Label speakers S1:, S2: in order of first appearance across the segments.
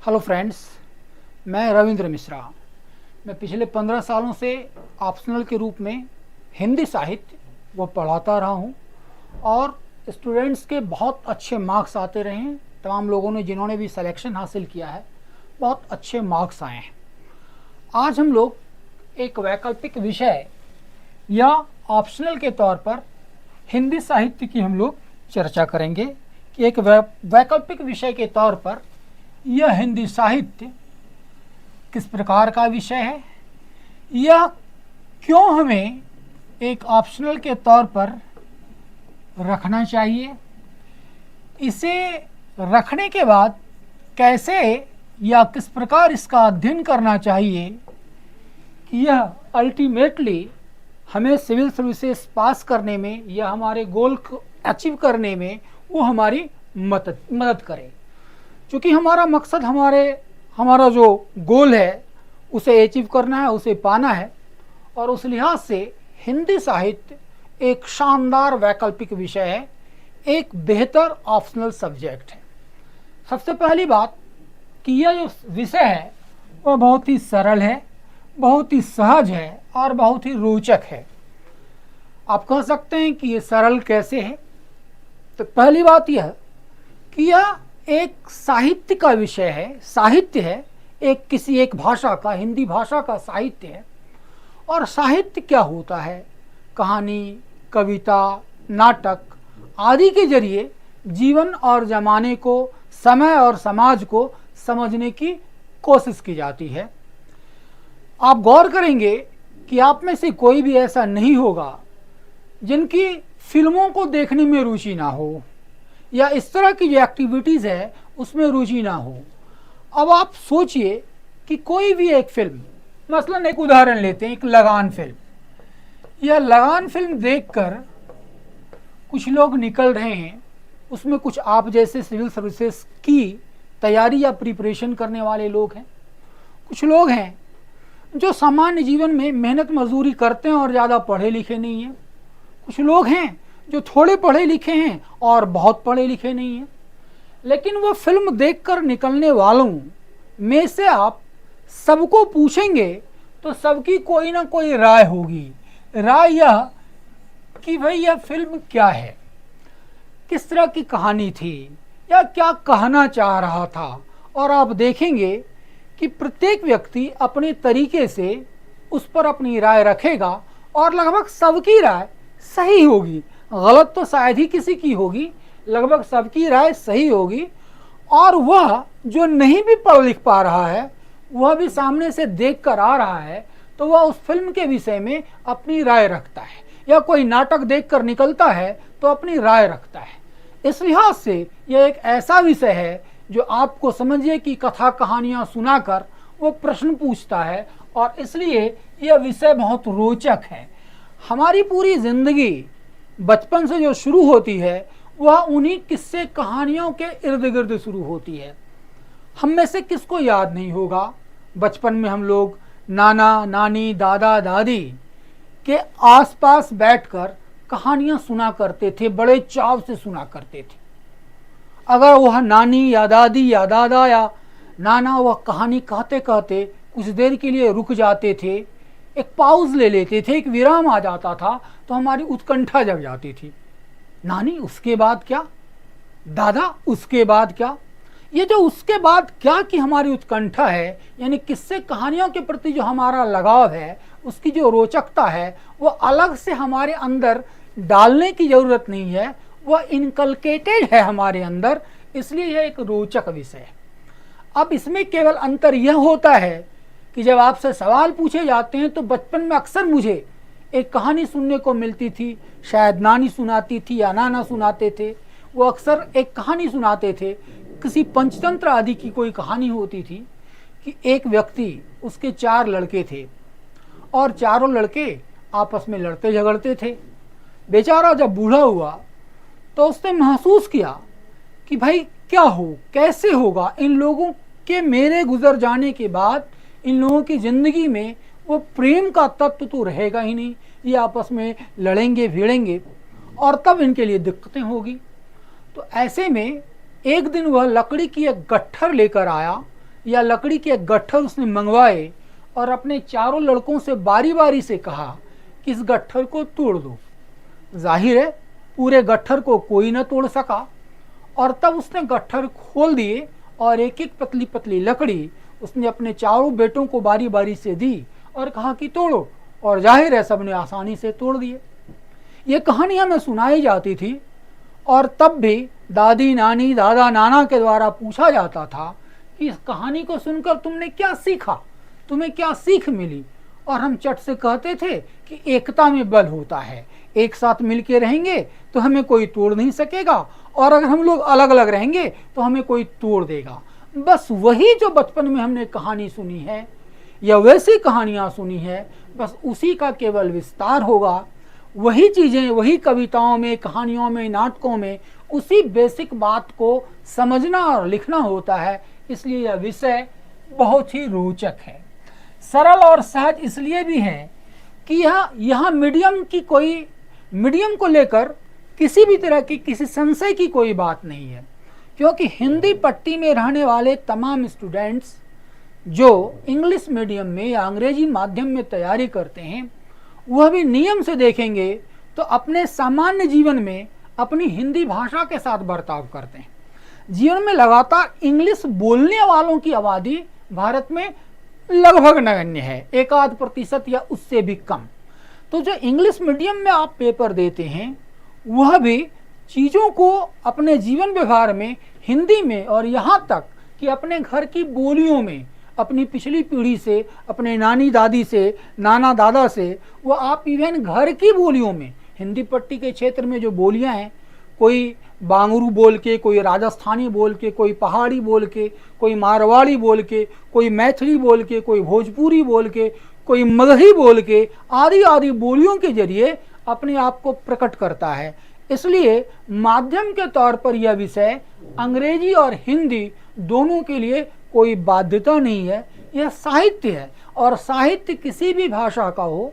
S1: Hello friends, मैं रविंद्र मिश्रा। मैं पिछले 15 सालों से ऑप्शनल के रूप में हिंदी साहित्य वो पढ़ाता रहा हूँ और स्टूडेंट्स के बहुत अच्छे मार्क्स आते रहे हैं। तमाम लोगों ने जिन्होंने भी सिलेक्शन हासिल किया है, बहुत अच्छे मार्क्स आए हैं। आज हम लोग एक वैकल्पिक विषय या ऑप्शनल के तौर पर हिंदी साहित्य की हम लोग चर्चा करेंगे कि एक वैकल्पिक विषय के तौर पर यह हिंदी साहित्य किस प्रकार का विषय है या क्यों हमें एक ऑप्शनल के तौर पर रखना चाहिए, इसे रखने के बाद कैसे या किस प्रकार इसका अध्ययन करना चाहिए कि यह अल्टीमेटली हमें सिविल सर्विसेज पास करने में या हमारे गोल को अचीव करने में वो हमारी मदद करे। क्योंकि हमारा मकसद हमारा जो गोल है उसे अचीव करना है, उसे पाना है। और उस लिहाज से हिंदी साहित्य एक शानदार वैकल्पिक विषय है, एक बेहतर ऑप्शनल सब्जेक्ट है। सबसे पहली बात कि यह जो विषय है वह बहुत ही सरल है, बहुत ही सहज है और बहुत ही रोचक है। आप कह सकते हैं कि ये सरल कैसे है। तो पहली बात यह कि यह एक साहित्य का विषय है, साहित्य है, किसी एक भाषा का, हिंदी भाषा का साहित्य है। और साहित्य क्या होता है? कहानी, कविता, नाटक आदि के जरिए जीवन और जमाने को, समय और समाज को समझने की कोशिश की जाती है। आप गौर करेंगे कि आप में से कोई भी ऐसा नहीं होगा जिनकी फिल्मों को देखने में रुचि ना हो या इस तरह की जो एक्टिविटीज़ है उसमें रुचि ना हो। अब आप सोचिए कि कोई भी एक फिल्म, मसलन एक उदाहरण लेते हैं, एक लगान फिल्म। यह लगान फिल्म देखकर कुछ लोग निकल रहे हैं, उसमें कुछ आप जैसे सिविल सर्विसेज की तैयारी या प्रिपरेशन करने वाले लोग हैं, कुछ लोग हैं जो सामान्य जीवन में मेहनत मजदूरी करते हैं और ज़्यादा पढ़े लिखे नहीं हैं, कुछ लोग हैं जो थोड़े पढ़े लिखे हैं और बहुत पढ़े लिखे नहीं हैं। लेकिन वो फिल्म देखकर निकलने वालों में से आप सबको पूछेंगे तो सबकी कोई ना कोई राय होगी। राय यह कि भाई यह फिल्म क्या है, किस तरह की कहानी थी या क्या कहना चाह रहा था। और आप देखेंगे कि प्रत्येक व्यक्ति अपने तरीके से उस पर अपनी राय रखेगा और लगभग सबकी राय सही होगी। गलत तो शायद ही किसी की होगी, लगभग सबकी राय सही होगी। और वह जो नहीं भी पढ़ लिख पा रहा है, वह भी सामने से देख कर आ रहा है तो वह उस फिल्म के विषय में अपनी राय रखता है, या कोई नाटक देख कर निकलता है तो अपनी राय रखता है। इस लिहाज से यह एक ऐसा विषय है जो आपको समझिए कि कथा कहानियाँ सुनाकर वो प्रश्न पूछता है। और इसलिए यह विषय बहुत रोचक है। हमारी पूरी जिंदगी बचपन से जो शुरू होती है वह उन्हीं किस्से कहानियों के इर्द गिर्द शुरू होती है। हम में से किसको याद नहीं होगा, बचपन में हम लोग नाना नानी, दादा दादी के आसपास बैठकर कहानियां सुना करते थे, बड़े चाव से सुना करते थे। अगर वह नानी या दादी या दादा या नाना वह कहानी कहते कहते कुछ देर के लिए रुक जाते थे, एक पाउज ले लेते थे, एक विराम आ जाता था, तो हमारी उत्कंठा जग जाती थी। नानी उसके बाद क्या, दादा उसके बाद क्या। ये जो उसके बाद क्या की हमारी उत्कंठा है, यानी किस्से कहानियों के प्रति जो हमारा लगाव है, उसकी जो रोचकता है, वो अलग से हमारे अंदर डालने की ज़रूरत नहीं है, वह इनकलकेटेड है हमारे अंदर। इसलिए यह एक रोचक विषय है। अब इसमें केवल अंतर यह होता है कि जब आपसे सवाल पूछे जाते हैं तो बचपन में अक्सर मुझे एक कहानी सुनने को मिलती थी, शायद नानी सुनाती थी या नाना सुनाते थे। वो अक्सर एक कहानी सुनाते थे, किसी पंचतंत्र आदि की कोई कहानी होती थी कि एक व्यक्ति, उसके 4 लड़के थे और चारों लड़के आपस में लड़ते झगड़ते थे। बेचारा जब बूढ़ा हुआ तो उसने महसूस किया कि भाई क्या हो, कैसे होगा, इन लोगों के मेरे गुजर जाने के बाद इन लोगों की ज़िंदगी में वो प्रेम का तत्व तो रहेगा ही नहीं, ये आपस में लड़ेंगे भिड़ेंगे और तब इनके लिए दिक्कतें होगी। तो ऐसे में एक दिन वह लकड़ी की एक गट्ठर लेकर आया या लकड़ी के गट्ठर उसने मंगवाए और अपने चारों लड़कों से बारी बारी से कहा कि इस गट्ठर को तोड़ दो। जाहिर है पूरे गट्ठर को कोई न तोड़ सका, और तब उसने गट्ठर खोल दिए और एक एक पतली पतली लकड़ी उसने अपने चारों बेटों को बारी बारी से दी और कहा कि तोड़ो, और जाहिर है सबने आसानी से तोड़ दिए। ये कहानियाँ हमें सुनाई जाती थी, और तब भी दादी नानी दादा नाना के द्वारा पूछा जाता था कि इस कहानी को सुनकर तुमने क्या सीखा, तुम्हें क्या सीख मिली, और हम चट से कहते थे कि एकता में बल होता है, एक साथ मिलके रहेंगे तो हमें कोई तोड़ नहीं सकेगा, और अगर हम लोग अलग अलग रहेंगे तो हमें कोई तोड़ देगा। बस वही जो बचपन में हमने कहानी सुनी है या वैसी कहानियाँ सुनी है, बस उसी का केवल विस्तार होगा। वही चीज़ें वही कविताओं में, कहानियों में, नाटकों में उसी बेसिक बात को समझना और लिखना होता है। इसलिए यह विषय बहुत ही रोचक है, सरल और सहज इसलिए भी है कि यहाँ मीडियम को लेकर किसी भी तरह की किसी संशय की कोई बात नहीं है, क्योंकि हिंदी पट्टी में रहने वाले तमाम स्टूडेंट्स जो इंग्लिश मीडियम में या अंग्रेजी माध्यम में तैयारी करते हैं, वह भी नियम से देखेंगे तो अपने सामान्य जीवन में अपनी हिंदी भाषा के साथ बर्ताव करते हैं। जीवन में लगातार इंग्लिश बोलने वालों की आबादी भारत में लगभग नगण्य है, 1-8% या उससे भी कम। तो जो इंग्लिश मीडियम में आप पेपर देते हैं वह भी चीज़ों को अपने जीवन व्यवहार में हिंदी में, और यहाँ तक कि अपने घर की बोलियों में, अपनी पिछली पीढ़ी से, अपने नानी दादी से, नाना दादा से, वो आप इवन घर की बोलियों में, हिंदी पट्टी के क्षेत्र में जो बोलियां हैं, कोई बांगरू बोल के, कोई राजस्थानी बोल के, कोई पहाड़ी बोल के, कोई मारवाड़ी बोल के, कोई मैथिली बोल के, कोई भोजपुरी बोल के, कोई मगही बोल के, आदि आदि बोलियों के जरिए अपने आप को प्रकट करता है। इसलिए माध्यम के तौर पर यह विषय अंग्रेजी और हिंदी दोनों के लिए कोई बाध्यता नहीं है, यह साहित्य है, और साहित्य किसी भी भाषा का हो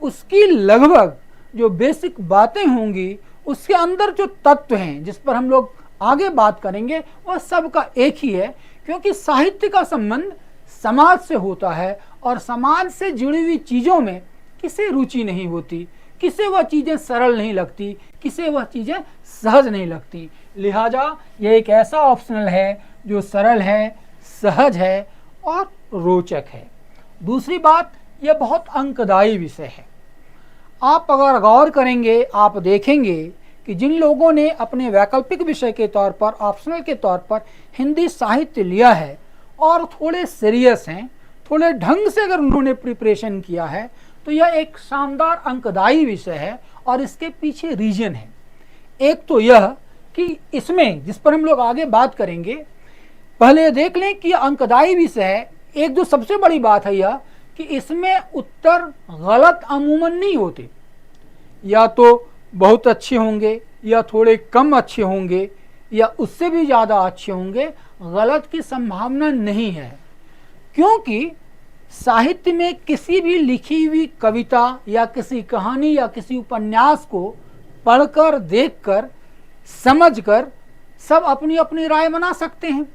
S1: उसकी लगभग जो बेसिक बातें होंगी, उसके अंदर जो तत्व हैं जिस पर हम लोग आगे बात करेंगे, वह सबका एक ही है, क्योंकि साहित्य का संबंध समाज से होता है, और समाज से जुड़ी हुई चीज़ों में किसे रुचि नहीं होती, किसे वह चीज़ें सरल नहीं लगती, किसे वह चीज़ें सहज नहीं लगती। लिहाजा यह एक ऐसा ऑप्शनल है जो सरल है, सहज है और रोचक है। दूसरी बात, यह बहुत अंकदायी विषय है। आप अगर गौर करेंगे, आप देखेंगे कि जिन लोगों ने अपने वैकल्पिक विषय के तौर पर, ऑप्शनल के तौर पर हिंदी साहित्य लिया है और थोड़े सीरियस हैं, थोड़े ढंग से अगर उन्होंने प्रिपरेशन किया है, तो यह एक शानदार अंकदायी विषय है, और इसके पीछे रीजन है। एक तो यह कि इसमें, जिस पर हम लोग आगे बात करेंगे, पहले देख लें कि अंकदायी विषय है। एक जो सबसे बड़ी बात है यह कि इसमें उत्तर गलत अमूमन नहीं होते, या तो बहुत अच्छे होंगे या थोड़े कम अच्छे होंगे या उससे भी ज़्यादा अच्छे होंगे, गलत की संभावना नहीं है, क्योंकि साहित्य में किसी भी लिखी हुई कविता या किसी कहानी या किसी उपन्यास को पढ़कर, देखकर, समझकर सब अपनी अपनी राय बना सकते हैं,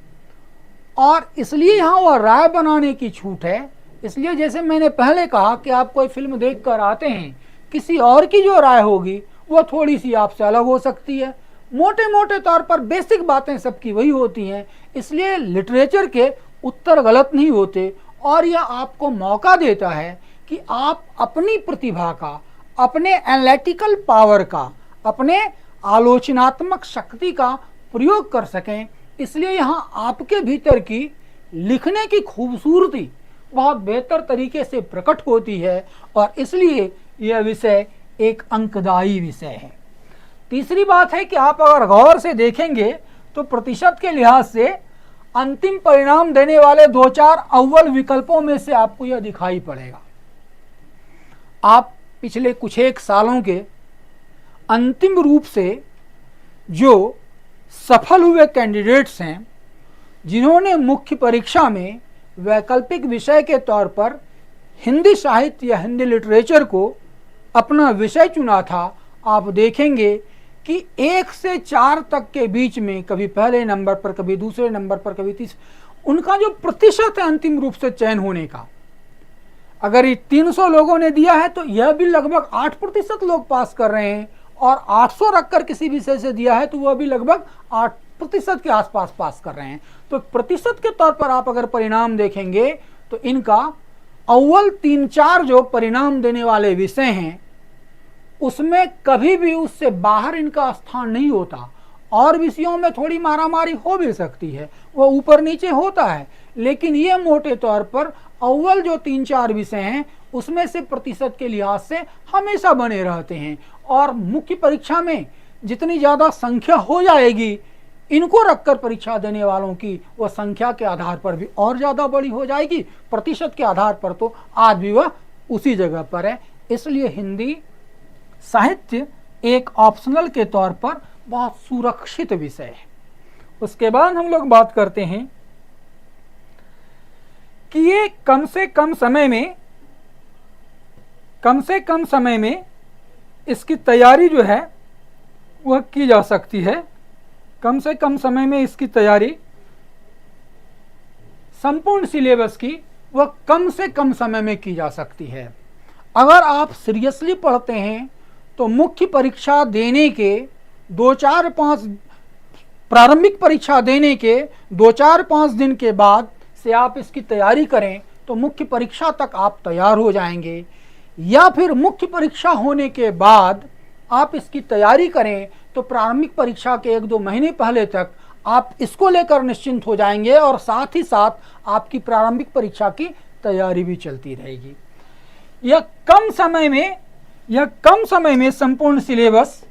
S1: और इसलिए यहाँ वह राय बनाने की छूट है। इसलिए जैसे मैंने पहले कहा कि आप कोई फिल्म देखकर आते हैं, किसी और की जो राय होगी वो थोड़ी सी आपसे अलग हो सकती है, मोटे मोटे तौर पर बेसिक बातें सबकी वही होती हैं। इसलिए लिटरेचर के उत्तर गलत नहीं होते, और यह आपको मौका देता है कि आप अपनी प्रतिभा का, अपने एनालिटिकल पावर का, अपने आलोचनात्मक शक्ति का प्रयोग कर सकें। इसलिए यहाँ आपके भीतर की लिखने की खूबसूरती बहुत बेहतर तरीके से प्रकट होती है, और इसलिए यह विषय एक अंकदायी विषय है। तीसरी बात है कि आप अगर गौर से देखेंगे तो प्रतिशत के लिहाज से अंतिम परिणाम देने वाले 2-4 अव्वल विकल्पों में से आपको यह दिखाई पड़ेगा। आप पिछले कुछ एक सालों के अंतिम रूप से जो सफल हुए कैंडिडेट्स हैं, जिन्होंने मुख्य परीक्षा में वैकल्पिक विषय के तौर पर हिंदी साहित्य या हिंदी लिटरेचर को अपना विषय चुना था, आप देखेंगे कि 1 से 4 तक के बीच में, कभी पहले नंबर पर, कभी दूसरे नंबर पर, कभी तीसरे, उनका जो प्रतिशत है अंतिम रूप से चयन होने का, अगर ये 300 लोगों ने दिया है तो यह भी लगभग 8% लोग पास कर रहे हैं, और 800 रखकर किसी विषय से दिया है तो वह भी लगभग 8% के आसपास पास कर रहे हैं। तो प्रतिशत के तौर पर आप अगर परिणाम देखेंगे तो इनका अव्वल 3-4 जो परिणाम देने वाले विषय हैं उसमें कभी भी उससे बाहर इनका स्थान नहीं होता। और विषयों में थोड़ी मारामारी हो भी सकती है, वो ऊपर नीचे होता है, लेकिन ये मोटे तौर पर अव्वल जो 3-4 विषय हैं उसमें से प्रतिशत के लिहाज से हमेशा बने रहते हैं। और मुख्य परीक्षा में जितनी ज़्यादा संख्या हो जाएगी इनको रखकर परीक्षा देने वालों की, वह संख्या के आधार पर भी और ज़्यादा बड़ी हो जाएगी। प्रतिशत के आधार पर तो आज भी वह उसी जगह पर है। इसलिए हिंदी साहित्य एक ऑप्शनल के तौर पर बहुत सुरक्षित विषय है। उसके बाद हम लोग बात करते हैं कि ये कम से कम समय में इसकी तैयारी जो है वह की जा सकती है। कम से कम समय में इसकी तैयारी संपूर्ण सिलेबस की वह कम से कम समय में की जा सकती है। अगर आप सीरियसली पढ़ते हैं तो मुख्य परीक्षा देने के 2-4-5 प्रारंभिक परीक्षा देने के 2-4-5 दिन के बाद से आप इसकी तैयारी करें तो मुख्य परीक्षा तक आप तैयार हो जाएंगे। या फिर मुख्य परीक्षा होने के बाद आप इसकी तैयारी करें तो प्रारंभिक परीक्षा के 1-2 महीने पहले तक आप इसको लेकर निश्चिंत हो जाएंगे, और साथ ही साथ आपकी प्रारंभिक परीक्षा की तैयारी भी चलती रहेगी। यह कम समय में संपूर्ण सिलेबस,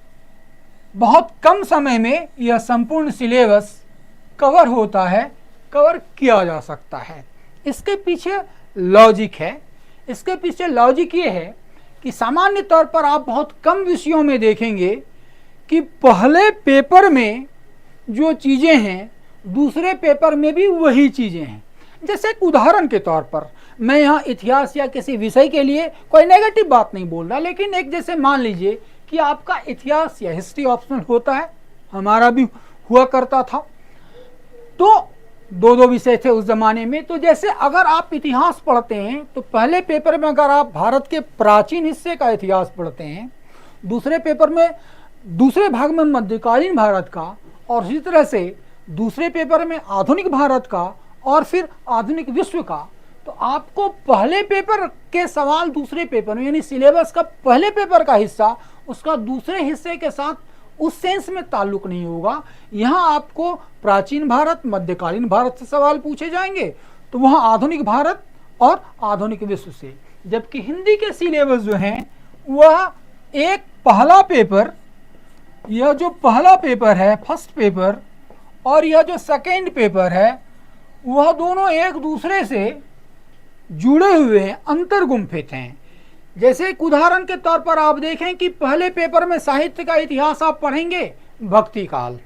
S1: बहुत कम समय में यह संपूर्ण सिलेबस कवर होता है, कवर किया जा सकता है। इसके पीछे लॉजिक है। इसके पीछे लॉजिक ये है कि सामान्य तौर पर आप बहुत कम विषयों में देखेंगे कि पहले पेपर में जो चीज़ें हैं दूसरे पेपर में भी वही चीज़ें हैं। जैसे एक उदाहरण के तौर पर, मैं यहाँ इतिहास या किसी विषय के लिए कोई नेगेटिव बात नहीं बोल रहा, लेकिन एक जैसे मान लीजिए कि आपका इतिहास या हिस्ट्री ऑप्शनल होता है, हमारा भी हुआ करता था, तो 2-2 विषय थे उस जमाने में। तो जैसे अगर आप इतिहास पढ़ते हैं तो पहले पेपर में अगर आप भारत के प्राचीन हिस्से का इतिहास पढ़ते हैं, दूसरे पेपर में दूसरे भाग में मध्यकालीन भारत का, और इसी तरह से दूसरे पेपर में आधुनिक भारत का, और फिर आधुनिक विश्व का, तो आपको पहले पेपर के सवाल दूसरे पेपर में, यानी सिलेबस का पहले पेपर का हिस्सा उसका दूसरे हिस्से के साथ उस सेंस में ताल्लुक नहीं होगा। यहाँ आपको प्राचीन भारत, मध्यकालीन भारत से सवाल पूछे जाएंगे, तो वहाँ आधुनिक भारत और आधुनिक विश्व से। जबकि हिंदी के सिलेबस जो हैं वह एक पहला पेपर, यह जो पहला पेपर है फर्स्ट पेपर, और यह जो सेकेंड पेपर है, वह दोनों एक दूसरे से जुड़े हुए हैं, अंतर्गुम्फित हैं। जैसे एक उदाहरण के तौर पर आप देखें कि पहले पेपर में साहित्य का इतिहास आप पढ़ेंगे भक्ति काल,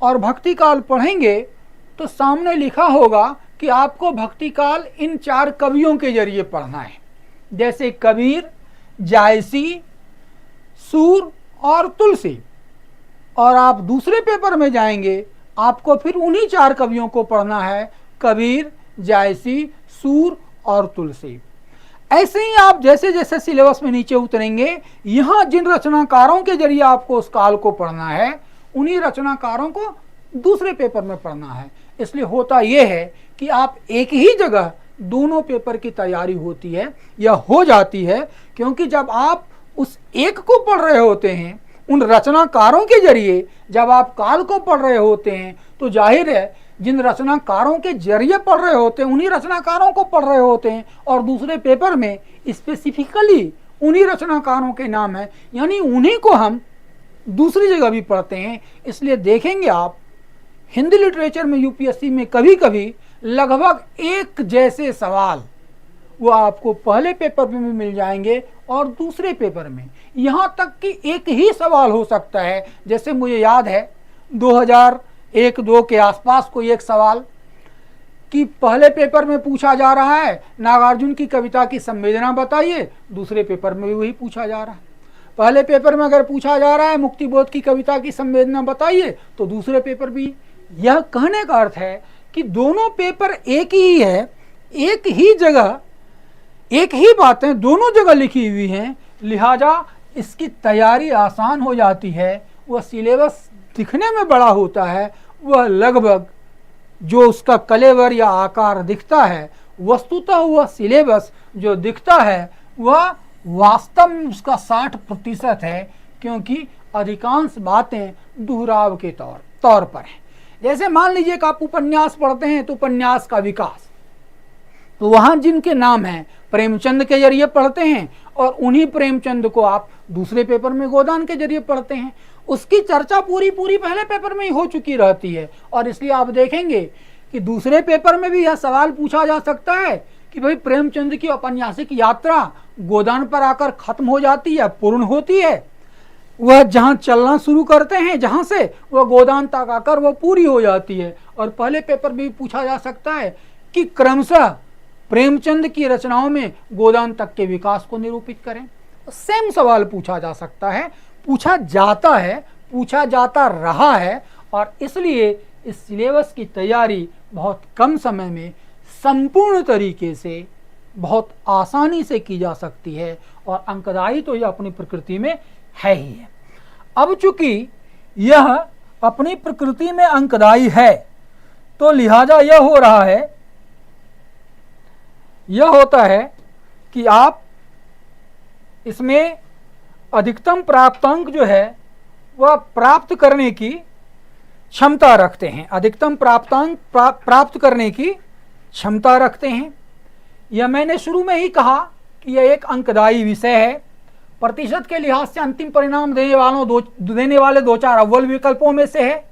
S1: और भक्ति काल पढ़ेंगे तो सामने लिखा होगा कि आपको भक्ति काल इन 4 कवियों के जरिए पढ़ना है, जैसे कबीर, जायसी, सूर और तुलसी। और आप दूसरे पेपर में जाएंगे, आपको फिर उन्हीं 4 कवियों को पढ़ना है, कबीर, जायसी, सूर और तुलसी। ऐसे ही आप जैसे जैसे सिलेबस में नीचे उतरेंगे, यहाँ जिन रचनाकारों के जरिए आपको उस काल को पढ़ना है, उन्हीं रचनाकारों को दूसरे पेपर में पढ़ना है। इसलिए होता यह है कि आप एक ही जगह दोनों पेपर की तैयारी होती है या हो जाती है, क्योंकि जब आप उस एक को पढ़ रहे होते हैं, उन रचनाकारों के जरिए जब आप काल को पढ़ रहे होते हैं, तो जाहिर है जिन रचनाकारों के जरिए पढ़ रहे होते हैं उन्हीं रचनाकारों को पढ़ रहे होते हैं, और दूसरे पेपर में स्पेसिफिकली उन्हीं रचनाकारों के नाम है, यानी उन्हीं को हम दूसरी जगह भी पढ़ते हैं। इसलिए देखेंगे आप हिंदी लिटरेचर में यूपीएससी में कभी कभी लगभग एक जैसे सवाल वो आपको पहले पेपर में भी मिल जाएंगे और दूसरे पेपर में, यहाँ तक कि एक ही सवाल हो सकता है। जैसे मुझे याद है 2001-2 के आसपास कोई एक सवाल कि पहले पेपर में पूछा जा रहा है नागार्जुन की कविता की संवेदना बताइए, दूसरे पेपर में भी वही पूछा जा रहा है। पहले पेपर में अगर पूछा जा रहा है मुक्तिबोध की कविता की संवेदना बताइए, तो दूसरे पेपर भी। यह कहने का अर्थ है कि दोनों पेपर एक ही है, एक ही जगह, एक ही बातें दोनों जगह लिखी हुई हैं, लिहाजा इसकी तैयारी आसान हो जाती है। वह सिलेबस दिखने में बड़ा होता है, वह लगभग जो उसका कलेवर या आकार दिखता है, वस्तुतः वह सिलेबस जो दिखता है वह वास्तव में उसका 60% है, क्योंकि अधिकांश बातें दोहराव के तौर पर हैं। जैसे मान लीजिए कि आप उपन्यास पढ़ते हैं तो उपन्यास का विकास, तो वहाँ जिनके नाम हैं प्रेमचंद के जरिए पढ़ते हैं और उन्हीं प्रेमचंद को आप दूसरे पेपर में गोदान के जरिए पढ़ते हैं। उसकी चर्चा पूरी पहले पेपर में ही हो चुकी रहती है, और इसलिए आप देखेंगे कि दूसरे पेपर में भी यह सवाल पूछा जा सकता है कि भाई प्रेमचंद की औपन्यासिक यात्रा गोदान पर आकर खत्म हो जाती है, पूर्ण होती है, वह जहाँ चलना शुरू करते हैं जहाँ से वह गोदान तक आकर वह पूरी हो जाती है। और पहले पेपर में भी पूछा जा सकता है कि क्रमशः प्रेमचंद की रचनाओं में गोदान तक के विकास को निरूपित करें। सेम सवाल पूछा जा सकता है, पूछा जाता है, पूछा जाता रहा है, और इसलिए इस सिलेबस की तैयारी बहुत कम समय में संपूर्ण तरीके से बहुत आसानी से की जा सकती है, और अंकदायी तो यह अपनी प्रकृति में है ही है। अब चूंकि यह अपनी प्रकृति में अंकदायी है, तो लिहाजा यह हो रहा है, यह होता है कि आप इसमें अधिकतम प्राप्तांक जो है वह प्राप्त करने की क्षमता रखते हैं, अधिकतम प्राप्तांक प्राप्त करने की क्षमता रखते हैं। यह मैंने शुरू में ही कहा कि यह एक अंकदायी विषय है। प्रतिशत के लिहाज से अंतिम परिणाम देने वाले 2-4 अव्वल विकल्पों में से है।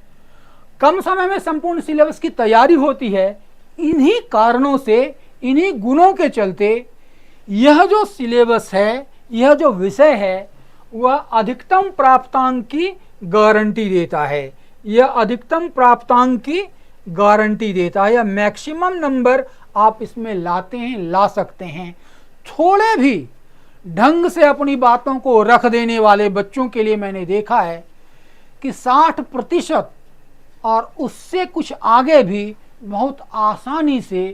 S1: कम समय में संपूर्ण सिलेबस की तैयारी होती है। इन्हीं कारणों से, इन्हीं गुणों के चलते यह जो सिलेबस है, यह जो विषय है, वह अधिकतम प्राप्तांक की गारंटी देता है। यह अधिकतम प्राप्तांक की गारंटी देता है, या मैक्सिमम नंबर आप इसमें लाते हैं, ला सकते हैं। थोड़े भी ढंग से अपनी बातों को रख देने वाले बच्चों के लिए मैंने देखा है कि 60% और उससे कुछ आगे भी बहुत आसानी से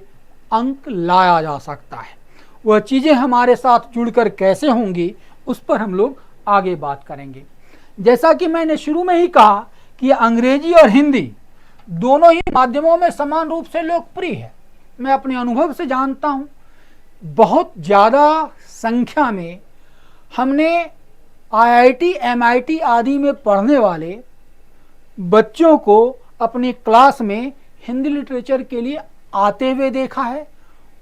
S1: अंक लाया जा सकता है। वह चीज़ें हमारे साथ जुड़कर कैसे होंगी उस पर हम लोग आगे बात करेंगे। जैसा कि मैंने शुरू में ही कहा कि अंग्रेजी और हिंदी दोनों ही माध्यमों में समान रूप से लोकप्रिय है। मैं अपने अनुभव से जानता हूँ, बहुत ज़्यादा संख्या में हमने IIT, MIT आदि में पढ़ने वाले बच्चों को अपनी क्लास में हिंदी लिटरेचर के लिए आते हुए देखा है,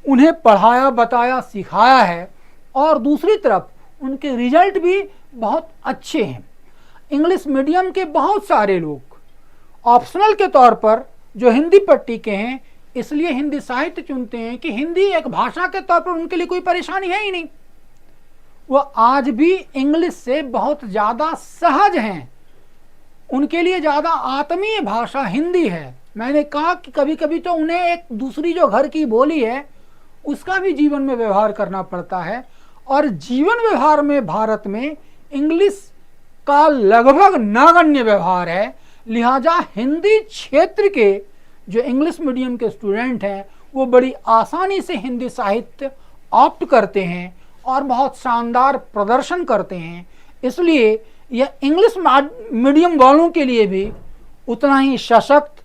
S1: उन्हें पढ़ाया, बताया, सिखाया है, और दूसरी तरफ उनके रिजल्ट भी बहुत अच्छे हैं। इंग्लिश मीडियम के बहुत सारे लोग ऑप्शनल के तौर पर जो हिंदी पट्टी के हैं, इसलिए हिंदी साहित्य चुनते हैं कि हिंदी एक भाषा के तौर पर उनके लिए कोई परेशानी है ही नहीं। वह आज भी इंग्लिश से बहुत ज़्यादा सहज हैं, उनके लिए ज़्यादा आत्मीय भाषा हिंदी है। मैंने कहा कि कभी कभी तो उन्हें एक दूसरी जो घर की बोली है उसका भी जीवन में व्यवहार करना पड़ता है, और जीवन व्यवहार में भारत में इंग्लिश का लगभग नगण्य व्यवहार है। लिहाजा हिंदी क्षेत्र के जो इंग्लिश मीडियम के स्टूडेंट हैं वो बड़ी आसानी से हिंदी साहित्य ऑप्ट करते हैं और बहुत शानदार प्रदर्शन करते हैं। इसलिए यह इंग्लिश मीडियम वालों के लिए भी उतना ही सशक्त,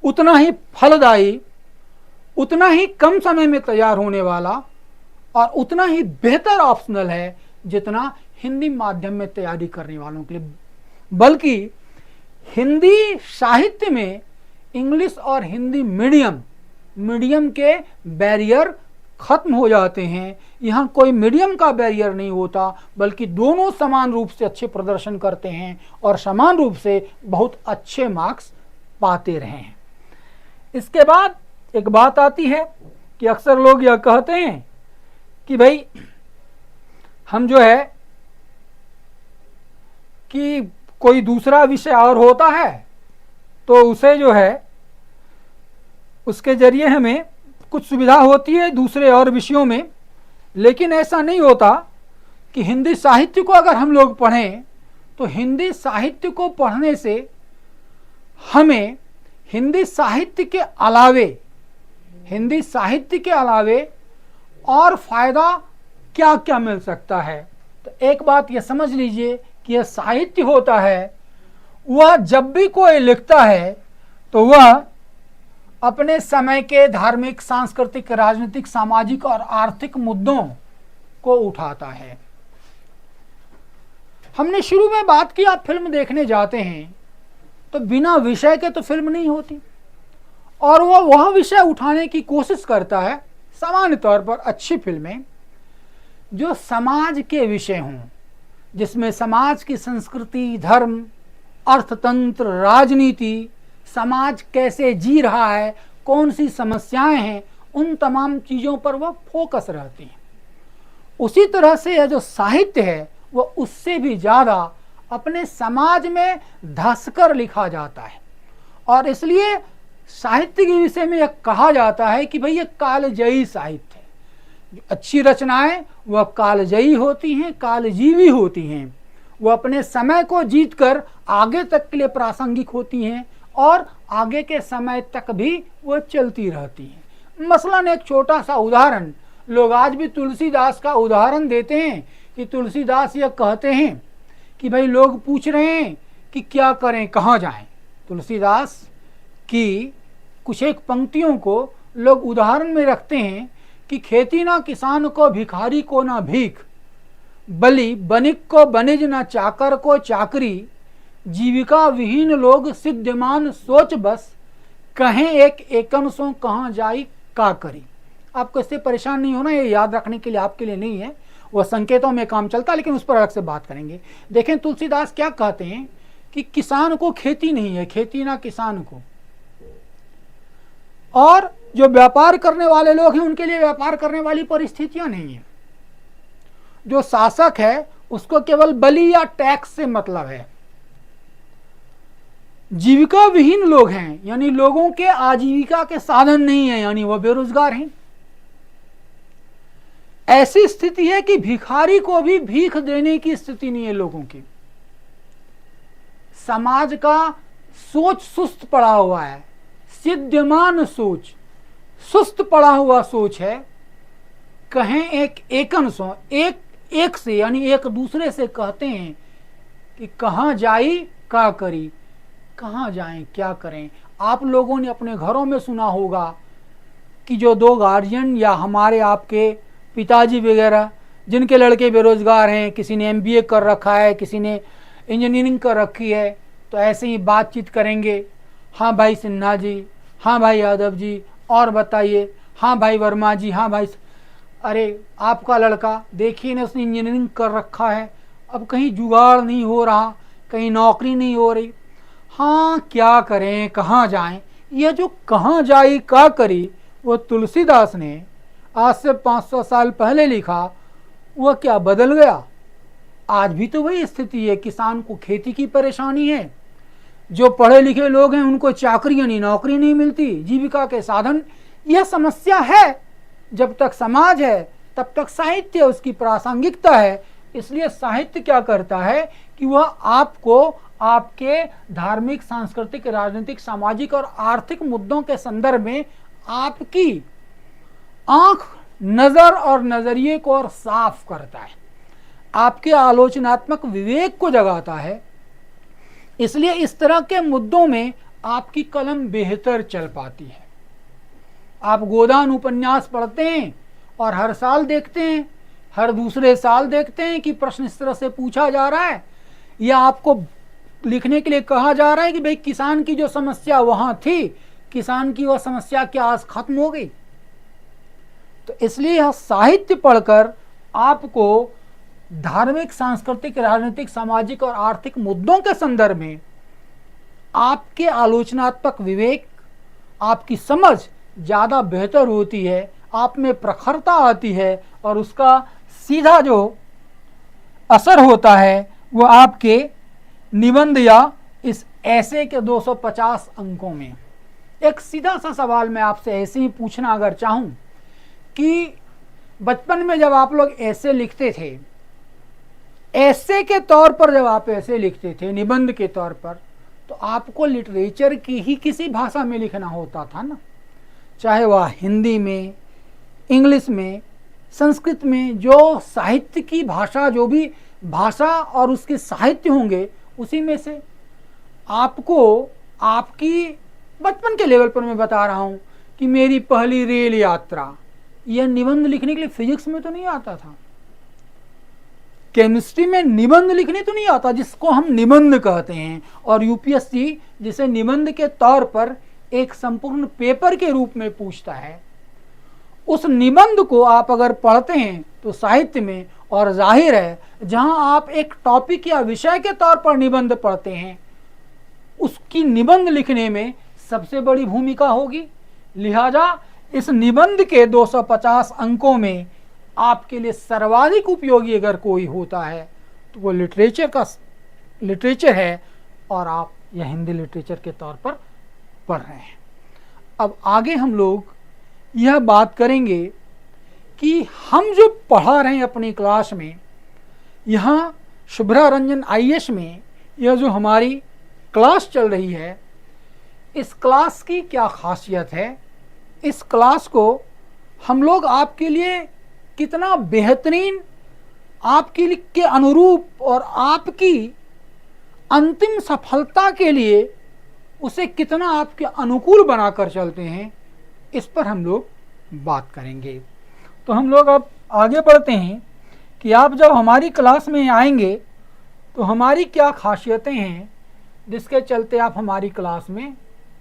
S1: उतना ही फलदायी, उतना ही कम समय में तैयार होने वाला और उतना ही बेहतर ऑप्शनल है जितना हिंदी माध्यम में तैयारी करने वालों के लिए। बल्कि हिंदी साहित्य में इंग्लिश और हिंदी मीडियम के बैरियर खत्म हो जाते हैं। यहाँ कोई मीडियम का बैरियर नहीं होता, बल्कि दोनों समान रूप से अच्छे प्रदर्शन करते हैं और समान रूप से बहुत अच्छे मार्क्स पाते रहे हैं। इसके बाद एक बात आती है कि अक्सर लोग यह कहते हैं कि भाई हम जो है कि कोई दूसरा विषय और होता है तो उसे जो है उसके जरिए हमें कुछ सुविधा होती है दूसरे और विषयों में, लेकिन ऐसा नहीं होता कि हिंदी साहित्य को अगर हम लोग पढ़ें तो हिंदी साहित्य को पढ़ने से हमें हिंदी साहित्य के अलावे और फायदा क्या क्या मिल सकता है। तो एक बात ये समझ लीजिए कि यह साहित्य होता है, वह जब भी कोई लिखता है तो वह अपने समय के धार्मिक, सांस्कृतिक, राजनीतिक, सामाजिक और आर्थिक मुद्दों को उठाता है। हमने शुरू में बात की, आप फिल्म देखने जाते हैं तो बिना विषय के तो फिल्म नहीं होती, और वह विषय उठाने की कोशिश करता है सामान्य तौर पर अच्छी फिल्में जो समाज के विषय हों, जिसमें समाज की संस्कृति, धर्म, अर्थतंत्र, राजनीति, समाज कैसे जी रहा है, कौन सी समस्याएं हैं, उन तमाम चीज़ों पर वह फोकस रहती हैं। उसी तरह से यह जो साहित्य है वह उससे भी ज़्यादा अपने समाज में धंसकर लिखा जाता है, और इसलिए साहित्य के विषय में यह कहा जाता है कि भाई ये कालजयी साहित्य है। जो अच्छी रचनाएं वह कालजयी होती हैं, कालजीवी होती हैं, वह अपने समय को जीतकर आगे तक के लिए प्रासंगिक होती हैं और आगे के समय तक भी वह चलती रहती हैं। मसलन एक छोटा सा उदाहरण लोग आज भी तुलसीदास का उदाहरण देते हैं कि तुलसीदास यह कहते हैं कि भाई लोग पूछ रहे हैं कि क्या करें, कहाँ जाएं। तुलसीदास की कुछ एक पंक्तियों को लोग उदाहरण में रखते हैं कि खेती ना किसान को, भिखारी को ना भीख, बलि बनिक को बनिज, ना चाकर को चाकरी, जीविका विहीन लोग सिद्धमान सोच बस, कहें एक एकन सो कहाँ जाई का करी। आपको इससे परेशान नहीं होना, ये याद रखने के लिए आपके लिए नहीं है, वह संकेतों में काम चलता है, लेकिन उस पर अलग से बात करेंगे। देखें तुलसीदास क्या कहते हैं कि किसान को खेती नहीं है, खेती ना किसान को, और जो व्यापार करने वाले लोग हैं उनके लिए व्यापार करने वाली परिस्थितियां नहीं है। जो शासक है उसको केवल बलि या टैक्स से मतलब है। जीविका विहीन लोग हैं, यानी लोगों के आजीविका के साधन नहीं है, यानी वह बेरोजगार हैं। ऐसी स्थिति है कि भिखारी को भी भीख देने की स्थिति नहीं है लोगों की। समाज का सोच सुस्त पड़ा हुआ है, सिद्धमान सोच, सुस्त पड़ा हुआ सोच है। कहें एक एकन सो, एक से यानी एक दूसरे से कहते हैं कि कहाँ जाई का करी, कहाँ जाएं क्या करें। आप लोगों ने अपने घरों में सुना होगा कि जो दो गार्जियन या हमारे आपके पिताजी वगैरह जिनके लड़के बेरोजगार हैं, किसी ने MBA कर रखा है, किसी ने इंजीनियरिंग कर रखी है, तो ऐसे ही बातचीत करेंगे, हाँ भाई सिन्हा जी, हाँ भाई यादव जी, और बताइए, हाँ भाई वर्मा जी, हाँ भाई, अरे आपका लड़का देखिए ना उसने इंजीनियरिंग कर रखा है, अब कहीं जुगाड़ नहीं हो रहा, कहीं नौकरी नहीं हो रही, हाँ क्या करें, कहाँ जाएं। यह जो कहाँ जाई का करी वो तुलसीदास ने आज से 500 साल पहले लिखा, वह क्या बदल गया? आज भी तो वही स्थिति है। किसान को खेती की परेशानी है, जो पढ़े लिखे लोग हैं उनको चाकरी यानी नौकरी नहीं मिलती, जीविका के साधन, यह समस्या है। जब तक समाज है तब तक साहित्य उसकी प्रासंगिकता है। इसलिए साहित्य क्या करता है कि वह आपको आपके धार्मिक, सांस्कृतिक, राजनीतिक, सामाजिक और आर्थिक मुद्दों के संदर्भ में आपकी आंख, नजर और नजरिए को और साफ करता है, आपके आलोचनात्मक विवेक को जगाता है। इसलिए इस तरह के मुद्दों में आपकी कलम बेहतर चल पाती है। आप गोदान उपन्यास पढ़ते हैं और हर साल देखते हैं, हर दूसरे साल देखते हैं कि प्रश्न इस तरह से पूछा जा रहा है या आपको लिखने के लिए कहा जा रहा है कि भाई किसान की जो समस्या वहां थी, किसान की वह समस्या क्या आज खत्म हो गई? तो इसलिए यह साहित्य पढ़कर आपको धार्मिक, सांस्कृतिक, राजनीतिक, सामाजिक और आर्थिक मुद्दों के संदर्भ में आपके आलोचनात्मक विवेक, आपकी समझ ज़्यादा बेहतर होती है, आप में प्रखरता आती है, और उसका सीधा जो असर होता है वो आपके निबंध या इस ऐसे के 250 अंकों में। एक सीधा सा सवाल मैं आपसे ऐसे ही पूछना अगर चाहूँ कि बचपन में जब आप लोग ऐसे लिखते थे, ऐसे के तौर पर जब आप ऐसे लिखते थे निबंध के तौर पर, तो आपको लिटरेचर की ही किसी भाषा में लिखना होता था ना, चाहे वह हिंदी में, इंग्लिश में, संस्कृत में, जो साहित्य की भाषा, जो भी भाषा और उसके साहित्य होंगे उसी में से आपको, आपकी बचपन के लेवल पर मैं बता रहा हूँ कि मेरी पहली रेल यात्रा, यह निबंध लिखने के लिए फिजिक्स में तो नहीं आता था, केमिस्ट्री में निबंध लिखने तो नहीं आता जिसको हम निबंध कहते हैं, और यूपीएससी जिसे निबंध के तौर पर एक संपूर्ण पेपर के रूप में पूछता है, उस निबंध को आप अगर पढ़ते हैं तो साहित्य में, और जाहिर है जहां आप एक टॉपिक या विषय के तौर पर निबंध पढ़ते हैं उसकी निबंध लिखने में सबसे बड़ी भूमिका होगी। लिहाजा इस निबंध के 250 अंकों में आपके लिए सर्वाधिक उपयोगी अगर कोई होता है तो वो लिटरेचर है, और आप यह हिंदी लिटरेचर के तौर पर पढ़ रहे हैं। अब आगे हम लोग यह बात करेंगे कि हम जो पढ़ा रहे हैं अपनी क्लास में, यहाँ शुभ्रा रंजन आईएएस में यह जो हमारी क्लास चल रही है, इस क्लास की क्या खासियत है, इस क्लास को हम लोग आपके लिए कितना बेहतरीन, आपके के अनुरूप और आपकी अंतिम सफलता के लिए उसे कितना आपके अनुकूल बनाकर चलते हैं, इस पर हम लोग बात करेंगे। तो हम लोग अब आगे बढ़ते हैं कि आप जब हमारी क्लास में आएंगे तो हमारी क्या खासियतें हैं जिसके चलते आप हमारी क्लास में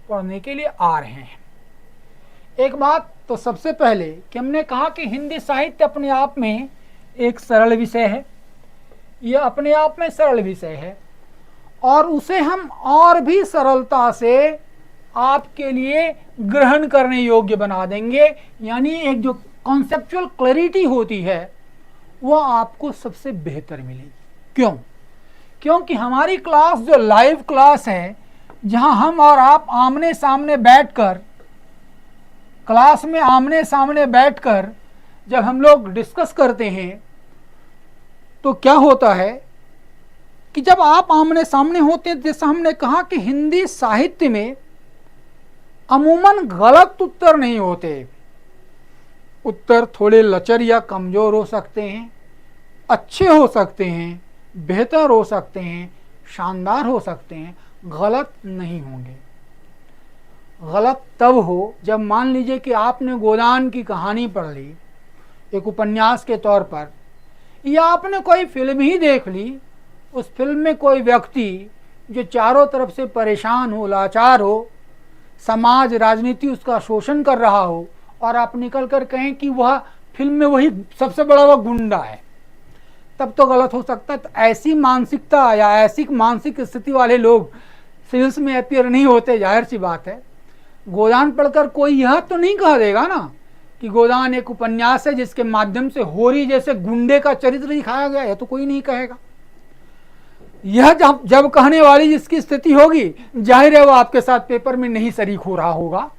S1: पढ़ने के लिए आ रहे हैं। एक बात तो सबसे पहले कि हमने कहा कि हिंदी साहित्य अपने आप में एक सरल विषय है, यह अपने आप में सरल विषय है, और उसे हम और भी सरलता से आपके लिए ग्रहण करने योग्य बना देंगे। यानी एक जो कॉन्सेप्चुअल क्लैरिटी होती है वह आपको सबसे बेहतर मिलेगी। क्यों? क्योंकि हमारी क्लास जो लाइव क्लास है, जहां हम और आप आमने सामने बैठकर, क्लास में आमने सामने बैठकर जब हम लोग डिस्कस करते हैं तो क्या होता है कि जब आप आमने सामने होते हैं, जैसा हमने कहा कि हिंदी साहित्य में अमूमन गलत उत्तर नहीं होते, उत्तर थोड़े लचर या कमजोर हो सकते हैं, अच्छे हो सकते हैं, बेहतर हो सकते हैं, शानदार हो सकते हैं, गलत नहीं होंगे। गलत तब हो जब मान लीजिए कि आपने गोदान की कहानी पढ़ ली एक उपन्यास के तौर पर, या आपने कोई फिल्म ही देख ली, उस फिल्म में कोई व्यक्ति जो चारों तरफ से परेशान हो, लाचार हो, समाज राजनीति उसका शोषण कर रहा हो, और आप निकल कर कहें कि वह फिल्म में वही सबसे बड़ा वह गुंडा है, तब तो गलत हो सकता है। तो ऐसी मानसिकता या ऐसी मानसिक स्थिति वाले लोग सीरियल्स में अपीयर नहीं होते, जाहिर सी बात है। गोदान पढ़कर कोई यह तो नहीं कह देगा ना कि गोदान एक उपन्यास है जिसके माध्यम से होरी जैसे गुंडे का चरित्र दिखाया गया है, तो कोई नहीं कहेगा। यह जब कहने वाली जिसकी स्थिति होगी, जाहिर है वो आपके साथ पेपर में नहीं शरीक हो रहा होगा।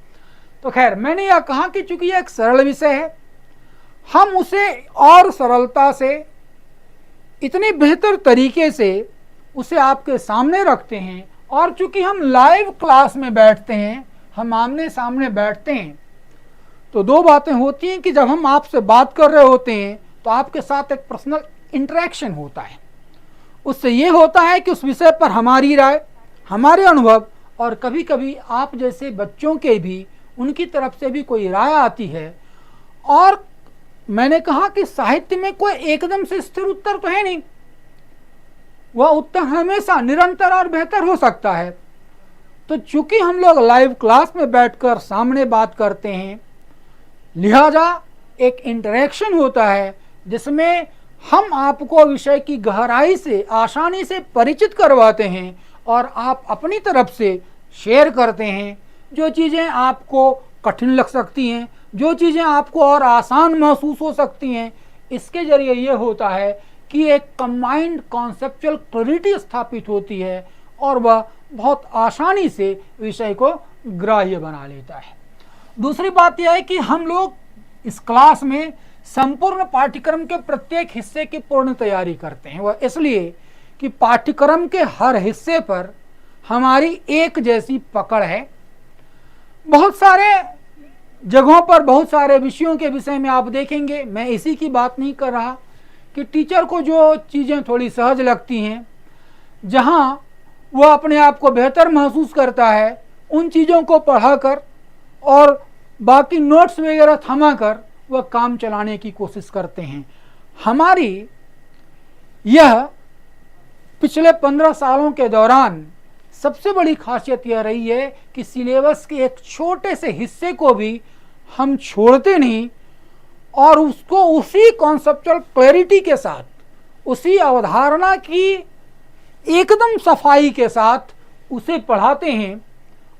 S1: तो खैर, मैंने यह कहा कि चूंकि यह एक सरल विषय है, हम उसे और सरलता से, इतने बेहतर तरीके से उसे आपके सामने रखते हैं, और चूंकि हम लाइव क्लास में बैठते हैं, हम आमने सामने बैठते हैं, तो दो बातें होती हैं कि जब हम आपसे बात कर रहे होते हैं तो आपके साथ एक पर्सनल इंटरेक्शन होता है। उससे ये होता है कि उस विषय पर हमारी राय, हमारे अनुभव, और कभी कभी आप जैसे बच्चों के भी, उनकी तरफ से भी कोई राय आती है। और मैंने कहा कि साहित्य में कोई एकदम से स्थिर उत्तर तो है नहीं, वह उत्तर हमेशा निरंतर और बेहतर हो सकता है। तो चूंकि हम लोग लाइव क्लास में बैठकर सामने बात करते हैं, लिहाजा एक इंटरेक्शन होता है जिसमें हम आपको विषय की गहराई से, आसानी से परिचित करवाते हैं, और आप अपनी तरफ से शेयर करते हैं। जो चीज़ें आपको कठिन लग सकती हैं, जो चीज़ें आपको और आसान महसूस हो सकती हैं, इसके जरिए ये होता है कि एक कंबाइंड कॉन्सेप्चुअल क्लैरिटी स्थापित होती है, और वह बहुत आसानी से विषय को ग्राह्य बना लेता है। दूसरी बात यह है कि हम लोग इस क्लास में संपूर्ण पाठ्यक्रम के प्रत्येक हिस्से की पूर्ण तैयारी करते हैं। वह इसलिए कि पाठ्यक्रम के हर हिस्से पर हमारी एक जैसी पकड़ है। बहुत सारे जगहों पर बहुत सारे विषयों के विषय में आप देखेंगे, मैं इसी की बात नहीं कर रहा, कि टीचर को जो चीज़ें थोड़ी सहज लगती हैं, जहां वह अपने आप को बेहतर महसूस करता है, उन चीज़ों को पढ़ाकर और बाकी नोट्स वगैरह थमाकर वह काम चलाने की कोशिश करते हैं। हमारी यह पिछले 15 सालों के दौरान सबसे बड़ी खासियत यह रही है कि सिलेबस के एक छोटे से हिस्से को भी हम छोड़ते नहीं और उसको उसी कॉन्सेप्चुअल क्लैरिटी के साथ, उसी अवधारणा की एकदम सफाई के साथ उसे पढ़ाते हैं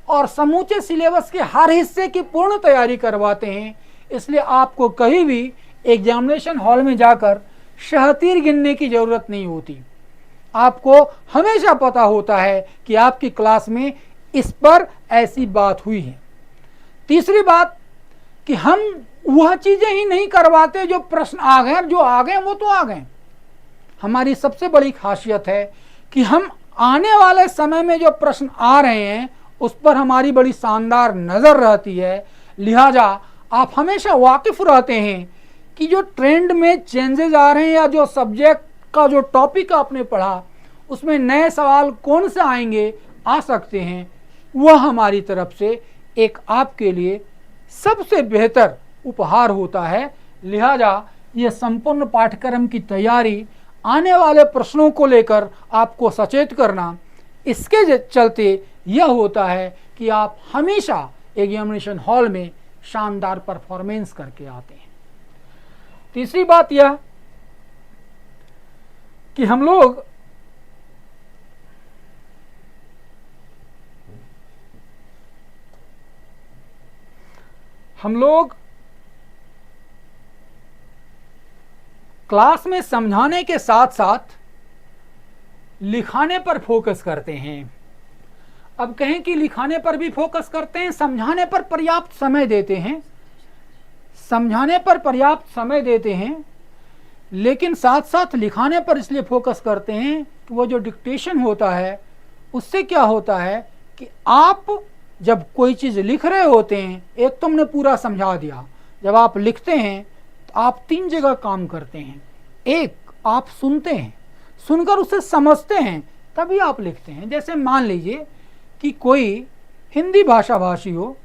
S1: और समूचे सिलेबस के हर हिस्से की पूर्ण तैयारी करवाते हैं। इसलिए आपको कहीं भी एग्जामिनेशन हॉल में जाकर शहतीर गिनने की ज़रूरत नहीं होती। आपको हमेशा पता होता है कि आपकी क्लास में इस पर ऐसी बात हुई है। तीसरी बात कि हम वह चीज़ें ही नहीं करवाते जो प्रश्न आ गए, जो आ गए वो तो आ गए। हमारी सबसे बड़ी खासियत है कि हम आने वाले समय में जो प्रश्न आ रहे हैं उस पर हमारी बड़ी शानदार नज़र रहती है। लिहाजा आप हमेशा वाकिफ़ रहते हैं कि जो ट्रेंड में चेंजेस आ रहे हैं या जो सब्जेक्ट का जो टॉपिक आपने पढ़ा उसमें नए सवाल कौन से आएंगे, आ सकते हैं, वह हमारी तरफ से एक आपके लिए सबसे बेहतर उपहार होता है। लिहाजा ये संपूर्ण पाठ्यक्रम की तैयारी, आने वाले प्रश्नों को लेकर आपको सचेत करना, इसके चलते यह होता है कि आप हमेशा एग्जामिनेशन हॉल में शानदार परफॉर्मेंस करके आते हैं। तीसरी बात यह कि हम लोग क्लास में समझाने के साथ साथ लिखाने पर फोकस करते हैं। अब कहें कि लिखाने पर भी फोकस करते हैं, समझाने पर पर्याप्त समय देते हैं, समझाने पर पर्याप्त समय देते हैं, लेकिन साथ साथ लिखाने पर इसलिए फोकस करते हैं कि वो जो डिक्टेशन होता है उससे क्या होता है कि आप जब कोई चीज़ लिख रहे होते हैं, एक तो हमने पूरा समझा दिया, जब आप लिखते हैं तो आप 3 जगह काम करते हैं। एक, आप सुनते हैं, सुनकर उसे समझते हैं, तभी आप लिखते हैं। जैसे मान लीजिए कि कोई हिंदी भाषा भाषी हो,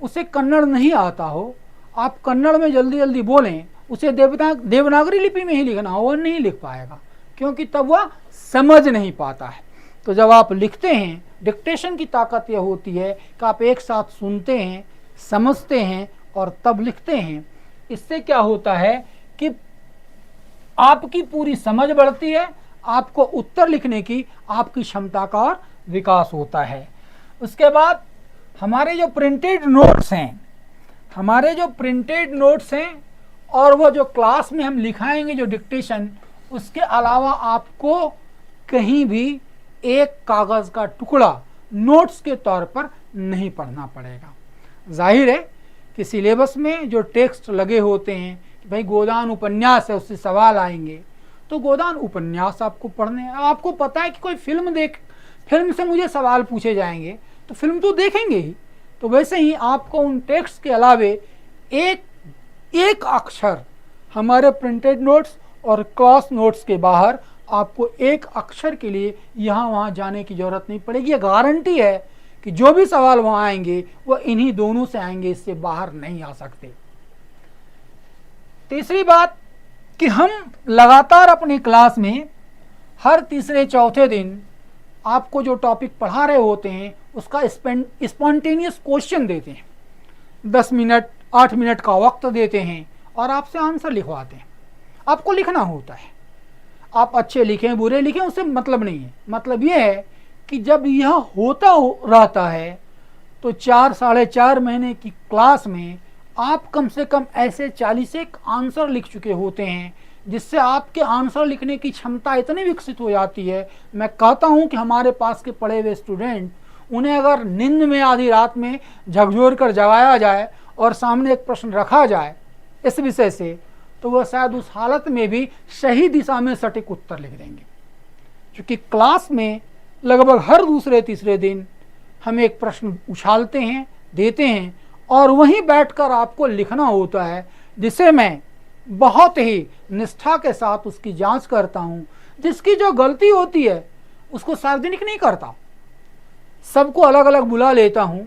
S1: उसे कन्नड़ नहीं आता हो, आप कन्नड़ में जल्दी जल्दी बोलें, उसे देवनागरी लिपि में ही लिखना हो, वह नहीं लिख पाएगा, क्योंकि तब वह समझ नहीं पाता है। तो जब आप लिखते हैं, डिक्टेशन की ताकत यह होती है कि आप एक साथ सुनते हैं, समझते हैं और तब लिखते हैं। इससे क्या होता है कि आपकी पूरी समझ बढ़ती है, आपको उत्तर लिखने की आपकी क्षमता का और विकास होता है। उसके बाद हमारे जो प्रिंटेड नोट्स हैं और वो जो क्लास में हम लिखाएंगे जो डिक्टेशन, उसके अलावा आपको कहीं भी एक कागज़ का टुकड़ा नोट्स के तौर पर नहीं पढ़ना पड़ेगा। जाहिर है कि सिलेबस में जो टेक्स्ट लगे होते हैं कि भाई गोदान उपन्यास है, उससे सवाल आएंगे, तो गोदान उपन्यास आपको पढ़ने हैं। आपको पता है कि कोई फिल्म से मुझे सवाल पूछे जाएंगे तो फिल्म तो देखेंगे ही, तो वैसे ही आपको उन टेक्स्ट के अलावे एक अक्षर हमारे प्रिंटेड नोट्स और क्लास नोट्स के बाहर आपको एक अक्षर के लिए यहाँ वहाँ जाने की ज़रूरत नहीं पड़ेगी। ये गारंटी है कि जो भी सवाल वहाँ आएंगे वो इन्हीं दोनों से आएंगे, इससे बाहर नहीं आ सकते। तीसरी बात कि हम लगातार अपनी क्लास में हर तीसरे चौथे दिन आपको जो टॉपिक पढ़ा रहे होते हैं उसका स्पॉन्टेनियस क्वेश्चन देते हैं। 10 मिनट 8 मिनट का वक्त देते हैं और आपसे आंसर लिखवाते हैं। आपको लिखना होता है, आप अच्छे लिखें बुरे लिखें उससे मतलब नहीं है। मतलब यह है कि जब यह होता रहता है तो 4 साढ़े 4 महीने की क्लास में आप कम से कम ऐसे 41 आंसर लिख चुके होते हैं, जिससे आपके आंसर लिखने की क्षमता इतनी विकसित हो जाती है। मैं कहता हूं कि हमारे पास के पढ़े हुए स्टूडेंट, उन्हें अगर नींद में आधी रात में झकझोर कर जगाया जाए और सामने एक प्रश्न रखा जाए इस विषय से, तो वह शायद उस हालत में भी सही दिशा में सटीक उत्तर लिख देंगे। क्योंकि क्लास में लगभग हर दूसरे तीसरे दिन हम एक प्रश्न उछालते हैं, देते हैं और वहीं बैठकर आपको लिखना होता है, जिसे मैं बहुत ही निष्ठा के साथ उसकी जांच करता हूं। जिसकी जो गलती होती है उसको सार्वजनिक नहीं करता, सबको अलग अलग बुला लेता हूं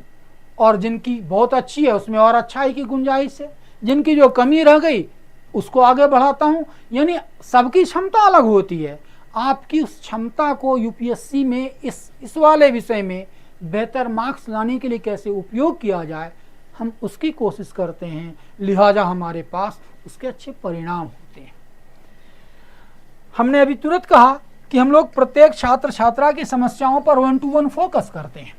S1: और जिनकी बहुत अच्छी है उसमें और अच्छाई की गुंजाइश है, जिनकी जो कमी रह गई उसको आगे बढ़ाता हूं। यानी सबकी क्षमता अलग होती है। आपकी उस क्षमता को यूपीएससी में इस वाले विषय में बेहतर मार्क्स लाने के लिए कैसे उपयोग किया जाए, हम उसकी कोशिश करते हैं। लिहाजा हमारे पास उसके अच्छे परिणाम होते हैं। हमने अभी तुरंत कहा कि हम लोग प्रत्येक छात्र छात्रा की समस्याओं पर 1 to 1 फोकस करते हैं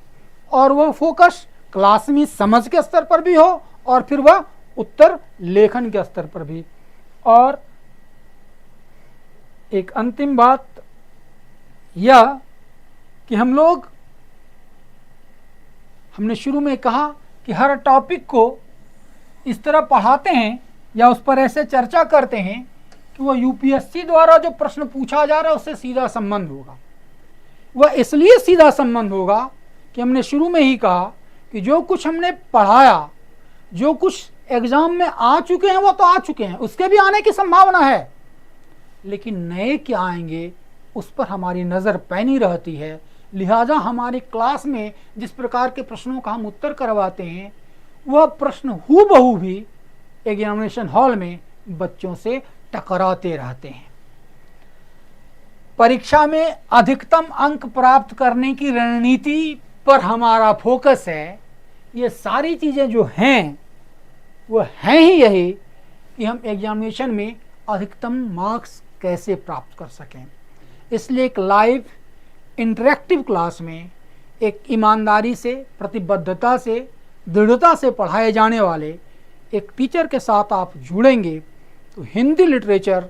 S1: और वह फोकस क्लास में समझ के स्तर पर भी हो और फिर वह उत्तर लेखन के स्तर पर भी। और एक अंतिम बात यह कि हमने शुरू में कहा कि हर टॉपिक को इस तरह पढ़ाते हैं या उस पर ऐसे चर्चा करते हैं कि वह यूपीएससी द्वारा जो प्रश्न पूछा जा रहा है उससे सीधा संबंध होगा। वह इसलिए सीधा संबंध होगा कि हमने शुरू में ही कहा कि जो कुछ हमने पढ़ाया, जो कुछ एग्जाम में आ चुके हैं वो तो आ चुके हैं, उसके भी आने की संभावना है, लेकिन नए क्या आएंगे उस पर हमारी नज़र पैनी रहती है। लिहाजा हमारी क्लास में जिस प्रकार के प्रश्नों का हम उत्तर करवाते हैं वह प्रश्न हूबहू भी एग्जामिनेशन हॉल में बच्चों से टकराते रहते हैं। परीक्षा में अधिकतम अंक प्राप्त करने की रणनीति पर हमारा फोकस है। ये सारी चीज़ें जो हैं वो हैं ही यही कि हम एग्जामिनेशन में अधिकतम मार्क्स कैसे प्राप्त कर सकें। इसलिए एक लाइव इंटरेक्टिव क्लास में एक ईमानदारी से, प्रतिबद्धता से, दृढ़ता से पढ़ाए जाने वाले एक टीचर के साथ आप जुड़ेंगे तो हिंदी लिटरेचर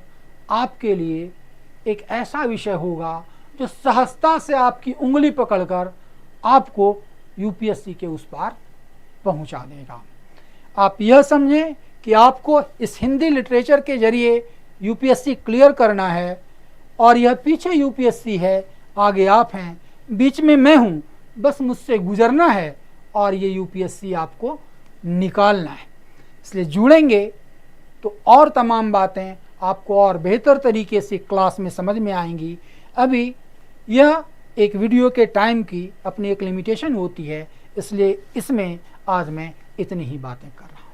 S1: आपके लिए एक ऐसा विषय होगा जो सहजता से आपकी उंगली पकड़कर आपको यूपीएससी के उस पार पहुंचा देगा। आप यह समझें कि आपको इस हिंदी लिटरेचर के जरिए यूपीएससी क्लियर करना है और यह पीछे यूपीएससी है, आगे आप हैं, बीच में मैं हूं, बस मुझसे गुजरना है और ये यूपीएससी आपको निकालना है। इसलिए जुड़ेंगे तो और तमाम बातें आपको और बेहतर तरीके से क्लास में समझ में आएंगी। अभी यह एक वीडियो के टाइम की अपनी एक लिमिटेशन होती है, इसलिए इसमें आज मैं इतनी ही बातें कर रहा हूँ।